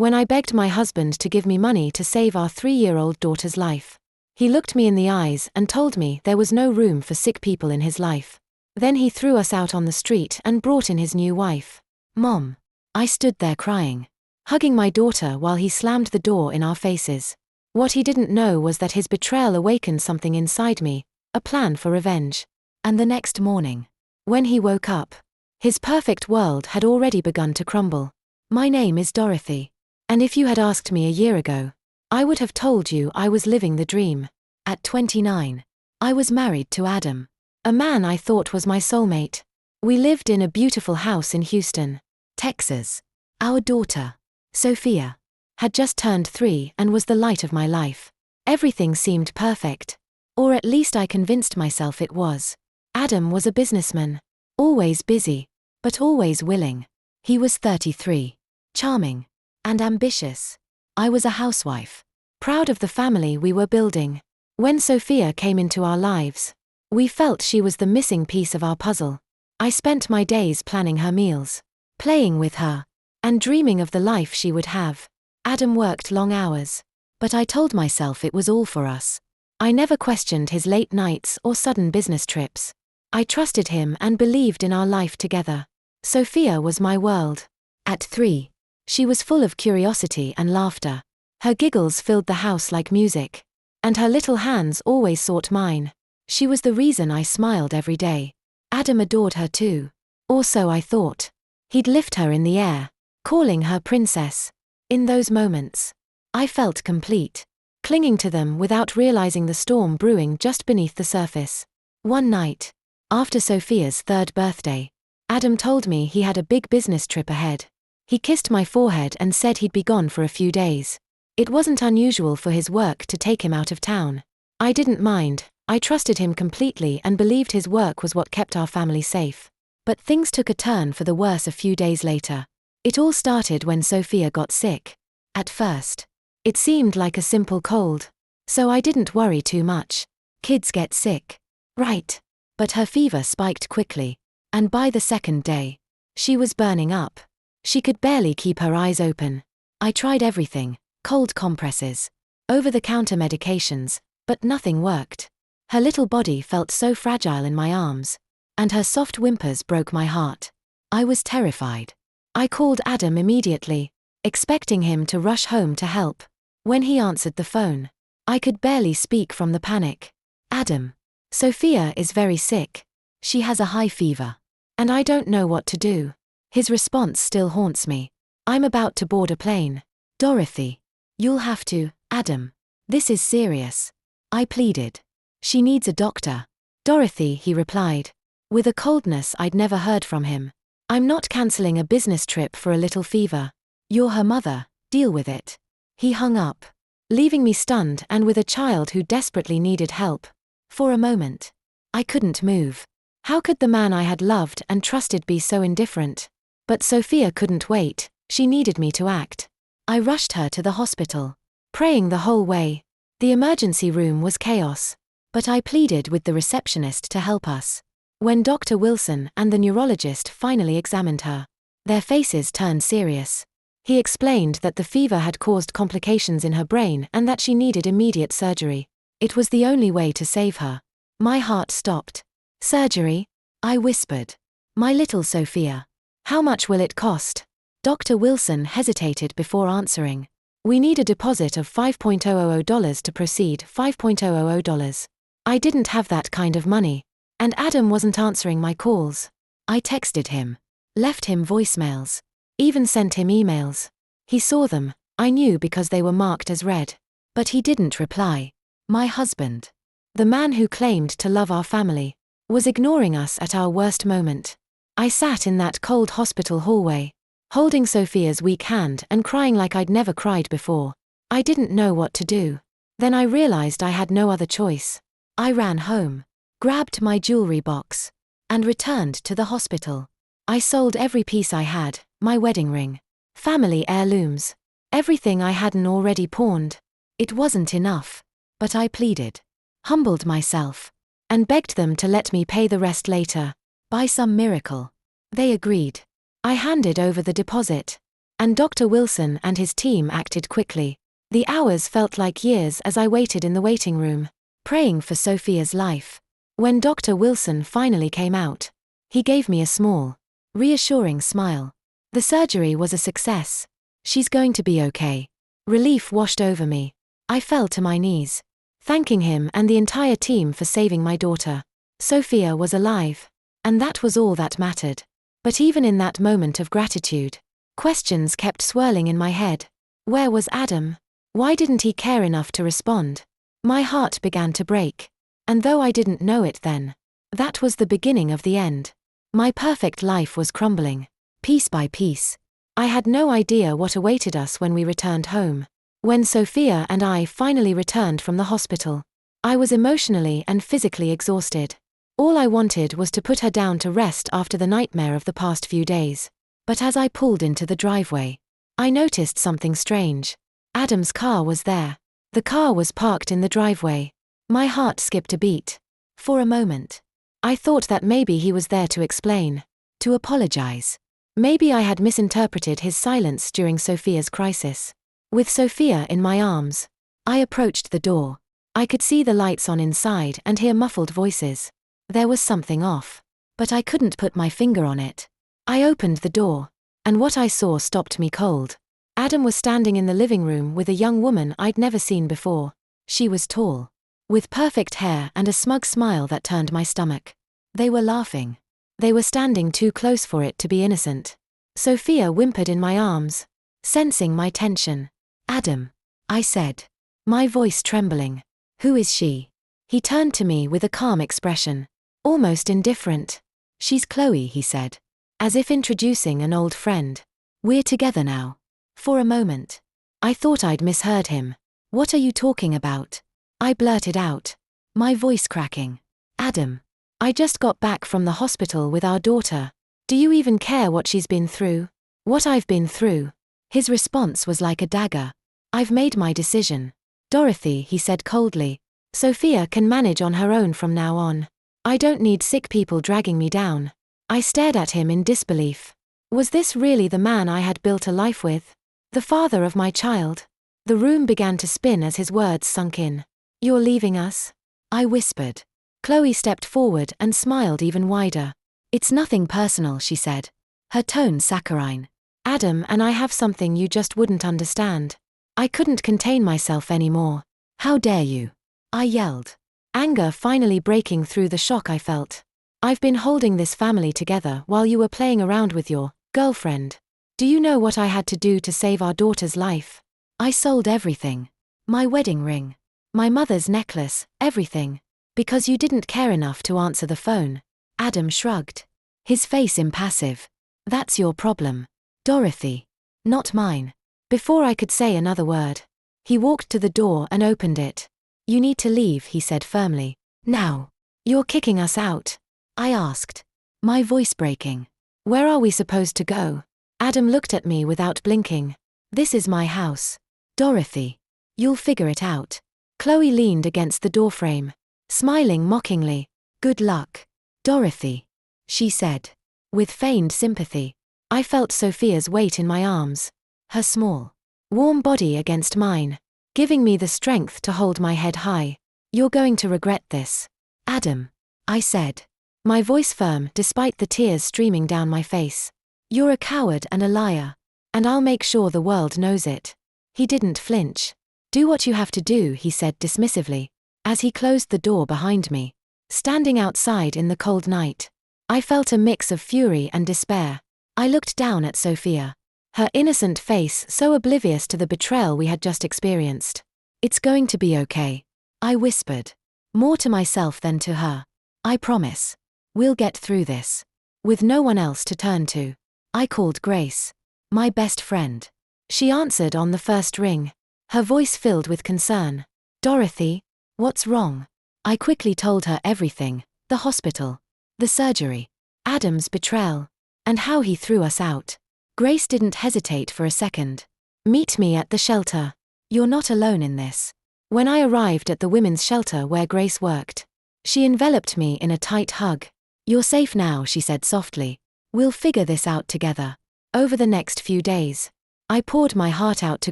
when I begged my husband to give me money to save our 3-year-old daughter's life. He looked me in the eyes and told me there was no room for sick people in his life. Then he threw us out on the street and brought in his new wife. Mom. I stood there crying, hugging my daughter while he slammed the door in our faces. What he didn't know was that his betrayal awakened something inside me, a plan for revenge. And the next morning, when he woke up, his perfect world had already begun to crumble. My name is Dorothy. And if you had asked me a year ago, I would have told you I was living the dream. At 29, I was married to Adam, a man I thought was my soulmate. We lived in a beautiful house in Houston, Texas. Our daughter, Sophia, had just turned 3 and was the light of my life. Everything seemed perfect. Or at least I convinced myself it was. Adam was a businessman, always busy, but always willing. He was 33, charming, and ambitious. I was a housewife, proud of the family we were building. When Sophia came into our lives, we felt she was the missing piece of our puzzle. I spent my days planning her meals, playing with her, and dreaming of the life she would have. Adam worked long hours, but I told myself it was all for us. I never questioned his late nights or sudden business trips. I trusted him and believed in our life together. Sophia was my world. At 3, she was full of curiosity and laughter. Her giggles filled the house like music, and her little hands always sought mine. She was the reason I smiled every day. Adam adored her too. Or so I thought. He'd lift her in the air, calling her princess. In those moments, I felt complete, clinging to them without realizing the storm brewing just beneath the surface. One night, after Sophia's 3rd birthday, Adam told me he had a big business trip ahead. He kissed my forehead and said he'd be gone for a few days. It wasn't unusual for his work to take him out of town. I didn't mind. I trusted him completely and believed his work was what kept our family safe. But things took a turn for the worse a few days later. It all started when Sophia got sick. At first, it seemed like a simple cold, so I didn't worry too much. Kids get sick, right? But her fever spiked quickly, and by the 2nd day, she was burning up. She could barely keep her eyes open. I tried everything, cold compresses, over-the-counter medications, but nothing worked. Her little body felt so fragile in my arms, and her soft whimpers broke my heart. I was terrified. I called Adam immediately, expecting him to rush home to help. When he answered the phone, I could barely speak from the panic. Adam, Sophia is very sick. She has a high fever. And I don't know what to do. His response still haunts me. I'm about to board a plane. Dorothy. You'll have to, Adam. This is serious. I pleaded. She needs a doctor. Dorothy, he replied, with a coldness I'd never heard from him. I'm not canceling a business trip for a little fever. You're her mother, deal with it. He hung up, leaving me stunned and with a child who desperately needed help. For a moment, I couldn't move. How could the man I had loved and trusted be so indifferent? But Sophia couldn't wait, she needed me to act. I rushed her to the hospital, praying the whole way. The emergency room was chaos, but I pleaded with the receptionist to help us. When Dr. Wilson and the neurologist finally examined her, their faces turned serious. He explained that the fever had caused complications in her brain and that she needed immediate surgery. It was the only way to save her. My heart stopped. Surgery? I whispered. My little Sophia. How much will it cost? Dr. Wilson hesitated before answering. We need a deposit of $5,000 to proceed. $5,000. I didn't have that kind of money. And Adam wasn't answering my calls. I texted him, left him voicemails, even sent him emails. He saw them, I knew because they were marked as read. But he didn't reply. My husband, the man who claimed to love our family, was ignoring us at our worst moment. I sat in that cold hospital hallway, holding Sophia's weak hand and crying like I'd never cried before. I didn't know what to do. Then I realized I had no other choice. I ran home, grabbed my jewelry box, and returned to the hospital. I sold every piece I had, my wedding ring, family heirlooms, everything I hadn't already pawned. It wasn't enough, but I pleaded, humbled myself, and begged them to let me pay the rest later. By some miracle, they agreed. I handed over the deposit, And Dr. Wilson and his team acted quickly. The hours felt like years as I waited in the waiting room, praying for Sophia's life. When Dr. Wilson finally came out, he gave me a small, reassuring smile. The surgery was a success. She's going to be okay. Relief washed over me. I fell to my knees, thanking him and the entire team for saving my daughter. Sophia was alive, and that was all that mattered. But even in that moment of gratitude, questions kept swirling in my head. Where was Adam? Why didn't he care enough to respond? My heart began to break. And though I didn't know it then, that was the beginning of the end. My perfect life was crumbling, piece by piece. I had no idea what awaited us when we returned home. When Sophia and I finally returned from the hospital, I was emotionally and physically exhausted. All I wanted was to put her down to rest after the nightmare of the past few days. But as I pulled into the driveway, I noticed something strange. Adam's car was there. The car was parked in the driveway. My heart skipped a beat. For a moment, I thought that maybe he was there to explain, to apologize. Maybe I had misinterpreted his silence during Sophia's crisis. With Sophia in my arms, I approached the door. I could see the lights on inside and hear muffled voices. There was something off, but I couldn't put my finger on it. I opened the door, and what I saw stopped me cold. Adam was standing in the living room with a young woman I'd never seen before. She was tall, with perfect hair and a smug smile that turned my stomach. They were laughing. They were standing too close for it to be innocent. Sophia whimpered in my arms, sensing my tension. Adam, I said, my voice trembling. Who is she? He turned to me with a calm expression, almost indifferent. She's Chloe, he said, as if introducing an old friend. We're together now. For a moment, I thought I'd misheard him. What are you talking about? I blurted out, my voice cracking. Adam, I just got back from the hospital with our daughter. Do you even care what she's been through? What I've been through? His response was like a dagger. I've made my decision. Dorothy, he said coldly. Sophia can manage on her own from now on. I don't need sick people dragging me down. I stared at him in disbelief. Was this really the man I had built a life with? The father of my child? The room began to spin as his words sunk in. You're leaving us? I whispered. Chloe stepped forward and smiled even wider. It's nothing personal, she said, her tone saccharine. Adam and I have something you just wouldn't understand. I couldn't contain myself anymore. How dare you? I yelled, anger finally breaking through the shock I felt. I've been holding this family together while you were playing around with your girlfriend. Do you know what I had to do to save our daughter's life? I sold everything. My wedding ring. My mother's necklace, everything. Because you didn't care enough to answer the phone. Adam shrugged, his face impassive. That's your problem, Dorothy. Not mine. Before I could say another word, he walked to the door and opened it. You need to leave, he said firmly. Now. You're kicking us out? I asked, my voice breaking. Where are we supposed to go? Adam looked at me without blinking. This is my house. Dorothy. You'll figure it out. Chloe leaned against the doorframe, smiling mockingly. Good luck, Dorothy, she said, with feigned sympathy. I felt Sophia's weight in my arms, her small, warm body against mine, giving me the strength to hold my head high. You're going to regret this, Adam, I said, my voice firm despite the tears streaming down my face. You're a coward and a liar, and I'll make sure the world knows it. He didn't flinch. Do what you have to do, he said dismissively, as he closed the door behind me. Standing outside in the cold night, I felt a mix of fury and despair. I looked down at Sophia, her innocent face so oblivious to the betrayal we had just experienced. It's going to be okay, I whispered, more to myself than to her. I promise. We'll get through this. With no one else to turn to, I called Grace, my best friend. She answered on the first ring, her voice filled with concern. Dorothy, what's wrong? I quickly told her everything, the hospital, the surgery, Adam's betrayal, and how he threw us out. Grace didn't hesitate for a second. Meet me at the shelter. You're not alone in this. When I arrived at the women's shelter where Grace worked, she enveloped me in a tight hug. You're safe now, she said softly. We'll figure this out together. Over the next few days, I poured my heart out to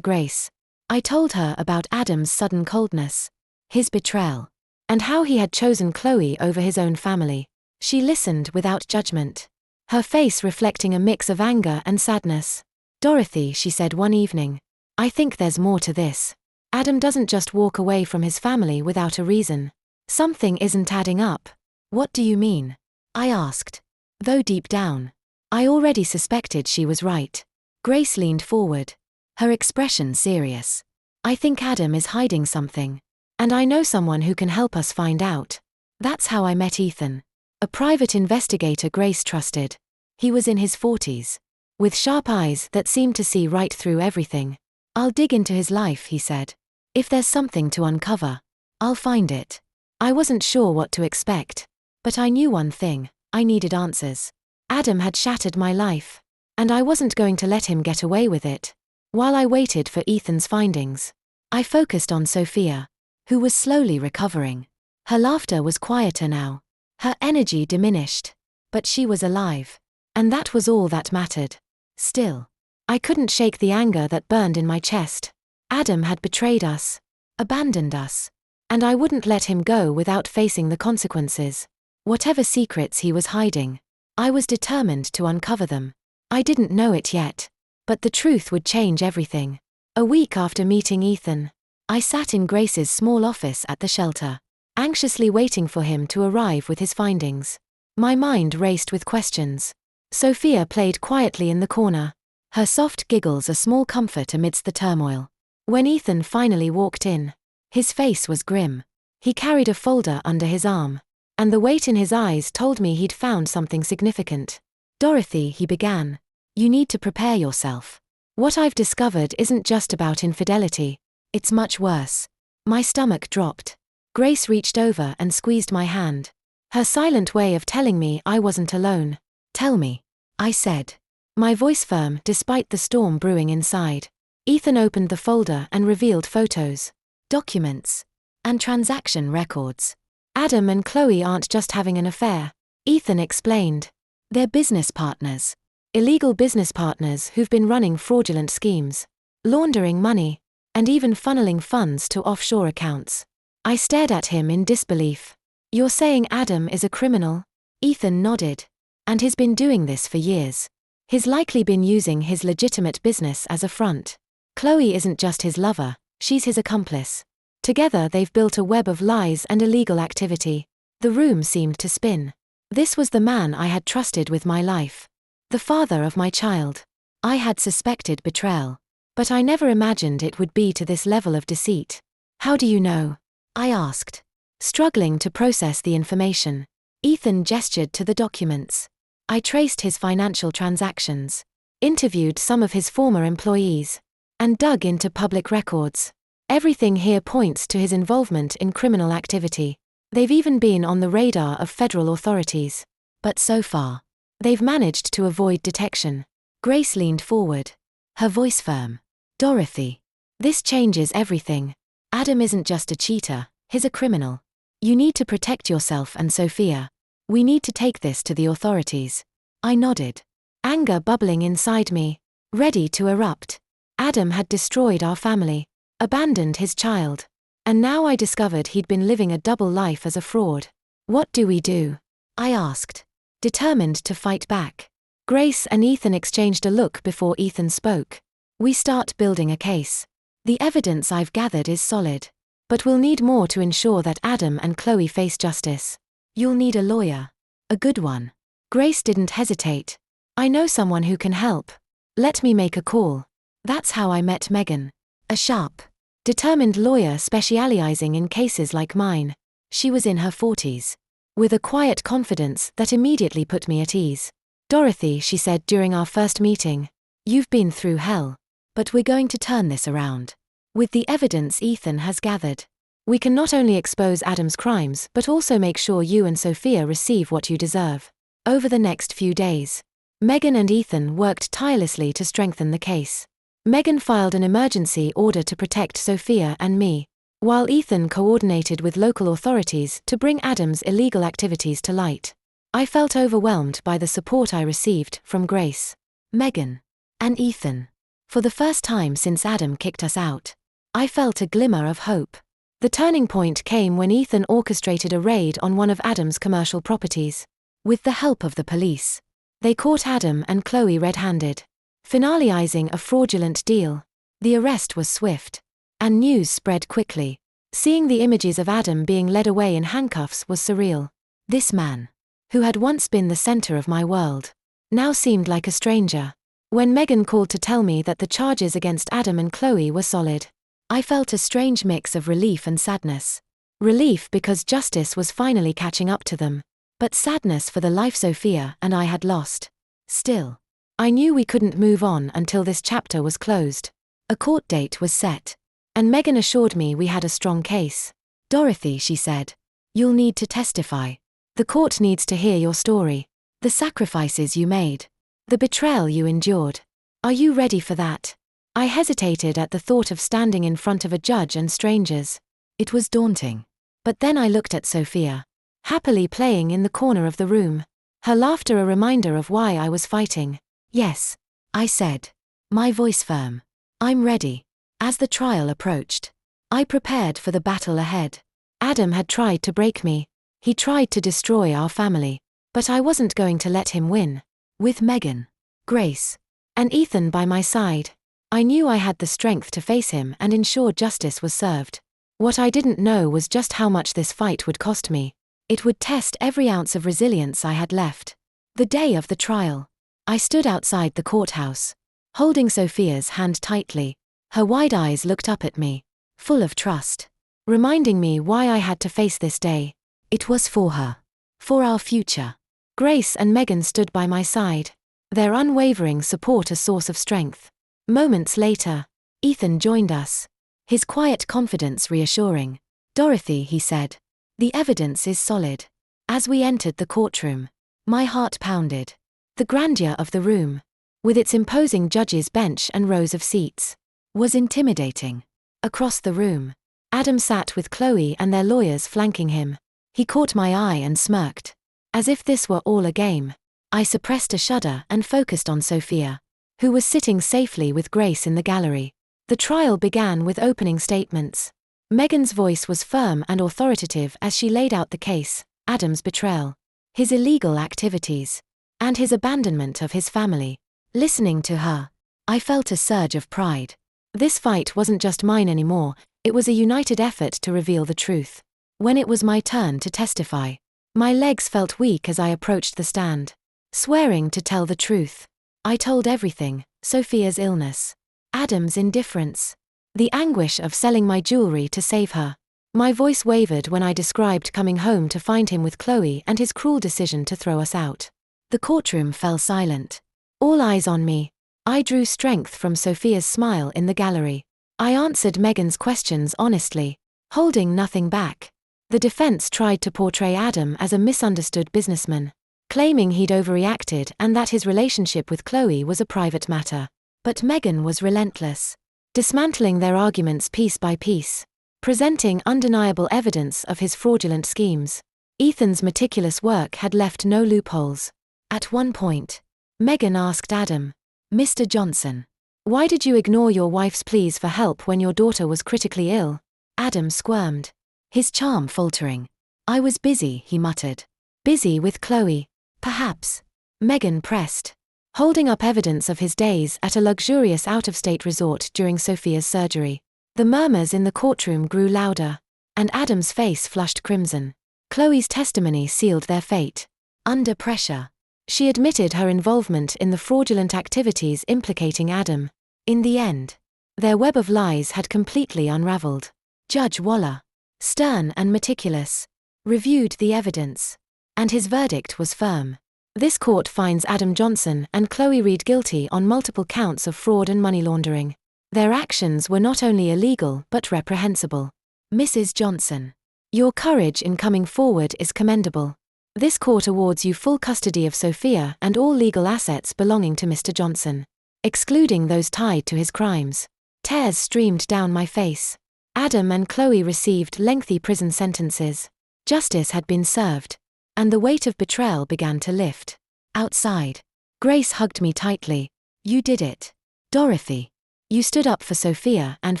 Grace. I told her about Adam's sudden coldness, his betrayal, and how he had chosen Chloe over his own family. She listened without judgment, her face reflecting a mix of anger and sadness. "Dorothy," she said one evening, "I think there's more to this. Adam doesn't just walk away from his family without a reason. Something isn't adding up." "What do you mean?" I asked, though deep down, I already suspected she was right. Grace leaned forward, her expression serious. "I think Adam is hiding something, and I know someone who can help us find out." That's how I met Ethan, a private investigator Grace trusted. He was in his 40s, with sharp eyes that seemed to see right through everything. "I'll dig into his life," he said. "If there's something to uncover, I'll find it." I wasn't sure what to expect, but I knew one thing: I needed answers. Adam had shattered my life, and I wasn't going to let him get away with it. While I waited for Ethan's findings, I focused on Sophia, who was slowly recovering. Her laughter was quieter now, her energy diminished, but she was alive, and that was all that mattered. Still, I couldn't shake the anger that burned in my chest. Adam had betrayed us, abandoned us, and I wouldn't let him go without facing the consequences. Whatever secrets he was hiding, I was determined to uncover them. I didn't know it yet, but the truth would change everything. A week after meeting Ethan, I sat in Grace's small office at the shelter, anxiously waiting for him to arrive with his findings. My mind raced with questions. Sophia played quietly in the corner, her soft giggles a small comfort amidst the turmoil. When Ethan finally walked in, his face was grim. He carried a folder under his arm, and the weight in his eyes told me he'd found something significant. "Dorothy," he began, "you need to prepare yourself. What I've discovered isn't just about infidelity. It's much worse." My stomach dropped. Grace reached over and squeezed my hand, her silent way of telling me I wasn't alone. "Tell me," I said, my voice firm despite the storm brewing inside. Ethan opened the folder and revealed photos, documents, and transaction records. "Adam and Chloe aren't just having an affair," Ethan explained. "They're business partners. Illegal business partners who've been running fraudulent schemes, laundering money, and even funneling funds to offshore accounts." I stared at him in disbelief. "You're saying Adam is a criminal?" Ethan nodded. "And he's been doing this for years. He's likely been using his legitimate business as a front. Chloe isn't just his lover, she's his accomplice. Together they've built a web of lies and illegal activity." The room seemed to spin. This was the man I had trusted with my life, the father of my child. I had suspected betrayal, but I never imagined it would be to this level of deceit. "How do you know?" I asked, struggling to process the information. Ethan gestured to the documents. I traced his financial transactions, interviewed some of his former employees, and dug into public records. Everything here points to his involvement in criminal activity. They've even been on the radar of federal authorities. But so far, they've managed to avoid detection. Grace leaned forward, her voice firm. "Dorothy, this changes everything. Adam isn't just a cheater, he's a criminal. You need to protect yourself and Sophia. We need to take this to the authorities." I nodded, anger bubbling inside me, ready to erupt. Adam had destroyed our family, abandoned his child, and now I discovered he'd been living a double life as a fraud. "What do we do?" I asked, determined to fight back. Grace and Ethan exchanged a look before Ethan spoke. "We start building a case. The evidence I've gathered is solid, but we'll need more to ensure that Adam and Chloe face justice. You'll need a lawyer. A good one." Grace didn't hesitate. "I know someone who can help. Let me make a call." That's how I met Megan, a sharp, determined lawyer specializing in cases like mine. She was in her 40s, with a quiet confidence that immediately put me at ease. "Dorothy," she said during our first meeting, "you've been through hell, but we're going to turn this around. With the evidence Ethan has gathered, we can not only expose Adam's crimes but also make sure you and Sophia receive what you deserve." Over the next few days, Megan and Ethan worked tirelessly to strengthen the case. Megan filed an emergency order to protect Sophia and me, while Ethan coordinated with local authorities to bring Adam's illegal activities to light. I felt overwhelmed by the support I received from Grace, Megan, and Ethan. For the first time since Adam kicked us out, I felt a glimmer of hope. The turning point came when Ethan orchestrated a raid on one of Adam's commercial properties. With the help of the police, they caught Adam and Chloe red-handed, finalizing a fraudulent deal. The arrest was swift, and news spread quickly. Seeing the images of Adam being led away in handcuffs was surreal. This man, who had once been the center of my world, now seemed like a stranger. When Megan called to tell me that the charges against Adam and Chloe were solid, I felt a strange mix of relief and sadness. Relief because justice was finally catching up to them, but sadness for the life Sophia and I had lost. Still, I knew we couldn't move on until this chapter was closed. A court date was set, and Megan assured me we had a strong case. "Dorothy," she said, "you'll need to testify. The court needs to hear your story. The sacrifices you made. The betrayal you endured. Are you ready for that?" I hesitated at the thought of standing in front of a judge and strangers. It was daunting. But then I looked at Sophia, happily playing in the corner of the room, her laughter a reminder of why I was fighting. "Yes," I said, my voice firm. "I'm ready." As the trial approached, I prepared for the battle ahead. Adam had tried to break me. He tried to destroy our family. But I wasn't going to let him win. With Megan, Grace, and Ethan by my side, I knew I had the strength to face him and ensure justice was served. What I didn't know was just how much this fight would cost me. It would test every ounce of resilience I had left. The day of the trial, I stood outside the courthouse, holding Sophia's hand tightly. Her wide eyes looked up at me, full of trust, reminding me why I had to face this day. It was for her. For our future. Grace and Megan stood by my side, their unwavering support a source of strength. Moments later, Ethan joined us, his quiet confidence reassuring. "Dorothy," he said, "the evidence is solid." As we entered the courtroom, my heart pounded. The grandeur of the room, with its imposing judge's bench and rows of seats, was intimidating. Across the room, Adam sat with Chloe and their lawyers flanking him. He caught my eye and smirked. As if this were all a game, I suppressed a shudder and focused on Sophia, who was sitting safely with Grace in the gallery. The trial began with opening statements. Megan's voice was firm and authoritative as she laid out the case: Adam's betrayal, his illegal activities, and his abandonment of his family. Listening to her, I felt a surge of pride. This fight wasn't just mine anymore, it was a united effort to reveal the truth. When it was my turn to testify, my legs felt weak as I approached the stand. Swearing to tell the truth, I told everything: Sophia's illness, Adam's indifference, the anguish of selling my jewelry to save her. My voice wavered when I described coming home to find him with Chloe and his cruel decision to throw us out. The courtroom fell silent. All eyes on me. I drew strength from Sophia's smile in the gallery. I answered Megan's questions honestly, holding nothing back. The defense tried to portray Adam as a misunderstood businessman, claiming he'd overreacted and that his relationship with Chloe was a private matter. But Megan was relentless, dismantling their arguments piece by piece, presenting undeniable evidence of his fraudulent schemes. Ethan's meticulous work had left no loopholes. At one point, Megan asked Adam, "Mr. Johnson, why did you ignore your wife's pleas for help when your daughter was critically ill?" Adam squirmed, his charm faltering. "I was busy," he muttered. "Busy with Chloe, perhaps." Megan pressed, holding up evidence of his days at a luxurious out-of-state resort during Sophia's surgery. The murmurs in the courtroom grew louder, and Adam's face flushed crimson. Chloe's testimony sealed their fate. Under pressure, she admitted her involvement in the fraudulent activities implicating Adam. In the end, their web of lies had completely unraveled. Judge Waller, stern and meticulous, reviewed the evidence, and his verdict was firm. This court finds Adam Johnson and Chloe Reed guilty on multiple counts of fraud and money laundering. Their actions were not only illegal but reprehensible. Mrs. Johnson, your courage in coming forward is commendable. This court awards you full custody of Sophia and all legal assets belonging to Mr. Johnson, excluding those tied to his crimes. Tears streamed down my face. Adam and Chloe received lengthy prison sentences. Justice had been served, and the weight of betrayal began to lift. Outside, Grace hugged me tightly. "You did it, Dorothy." You stood up for Sophia and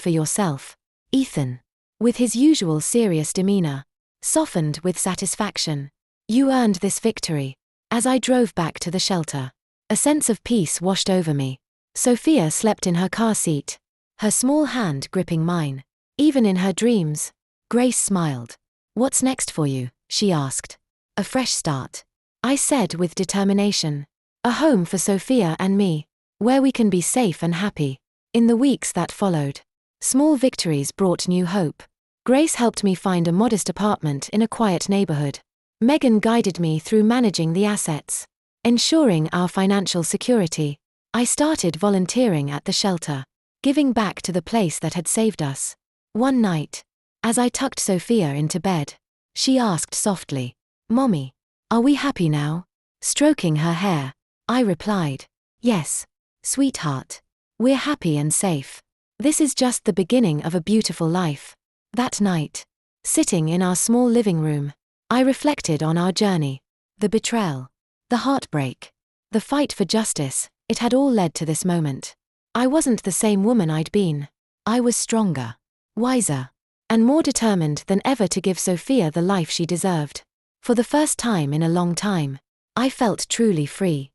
for yourself. Ethan, with his usual serious demeanor, softened with satisfaction. You earned this victory. As I drove back to the shelter, a sense of peace washed over me. Sophia slept in her car seat, her small hand gripping mine. Even in her dreams, Grace smiled. What's next for you? She asked. A fresh start, I said with determination. A home for Sophia and me, where we can be safe and happy. In the weeks that followed, small victories brought new hope. Grace helped me find a modest apartment in a quiet neighborhood. Megan guided me through managing the assets, ensuring our financial security. I started volunteering at the shelter, giving back to the place that had saved us. One night, as I tucked Sophia into bed, she asked softly, Mommy, are we happy now? Stroking her hair, I replied, Yes, sweetheart. We're happy and safe. This is just the beginning of a beautiful life. That night, sitting in our small living room, I reflected on our journey. The betrayal, the heartbreak, the fight for justice, it had all led to this moment. I wasn't the same woman I'd been. I was stronger, wiser, and more determined than ever to give Sophia the life she deserved. For the first time in a long time, I felt truly free.